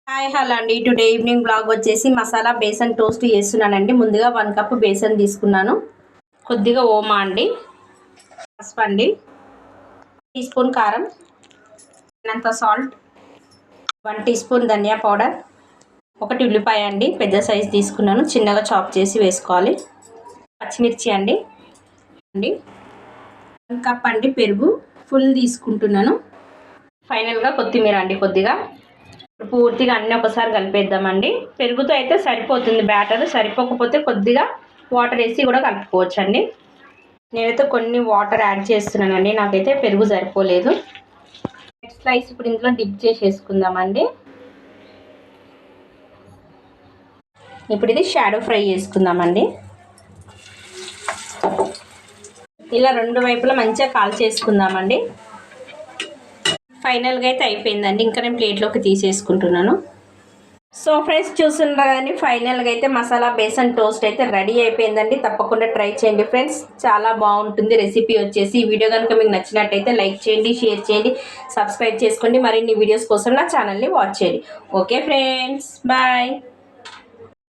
Hi hello అండి. Today evening blog వచ్చేసి masala besan toast చేస్తున్నానండి. ముందుగా 1 కప్పు బేసన్ తీసుకున్నాను. కొద్దిగా ఓమా అండి, పసుపు అండి, టీ స్పూన్ కారం, అంత సాల్ట్, 1 టీ స్పూన్ ధనియా పౌడర్, 1 ఉల్లిపాయ అండి పెద్ద సైజు తీసుకున్నాను, చిన్నగా చాప్ చేసి వేసుకోవాలి. పచ్చిమిర్చి అండి 1 కప్ అండి. పెరుగు ఫుల్ తీసుకుంటున్నాను. ఫైనల్గా కొత్తిమీర అండి కొద్దిగా. పూర్తిగా అన్నీ ఒకసారి కలిపేద్దామండి. పెరుగుతో అయితే సరిపోతుంది బ్యాటర్, సరిపోకపోతే కొద్దిగా వాటర్ వేసి కూడా కలుపుకోవచ్చు అండి. నేనైతే కొన్ని వాటర్ యాడ్ చేస్తున్నానండి, నాకైతే పెరుగు సరిపోలేదు. నెక్స్ట్ స్లైస్ ఇప్పుడు ఇందులో డిప్ చేసేసుకుందామండి. ఇప్పుడు ఇది షాడో ఫ్రై చేసుకుందామండి. ఇలా 2 వైపులా మంచిగా కాల్ చేసుకుందామండి. ఫైనల్గా అయితే అయిపోయిందండి. ఇంకా నేను ప్లేట్లోకి తీసేసుకుంటున్నాను. సో ఫ్రెండ్స్ చూస్తున్నారు కదండి, ఫైనల్గా అయితే మసాలా బేసన్ టోస్ట్ అయితే రెడీ అయిపోయిందండి. తప్పకుండా ట్రై చేయండి ఫ్రెండ్స్, చాలా బాగుంటుంది రెసిపీ వచ్చేసి. ఈ వీడియో కనుక మీకు నచ్చినట్టయితే లైక్ చేయండి, షేర్ చేయండి, సబ్స్క్రైబ్ చేసుకోండి. మరిన్ని వీడియోస్ కోసం నా ఛానల్ని వాచ్ చేయండి. Okay friends, bye.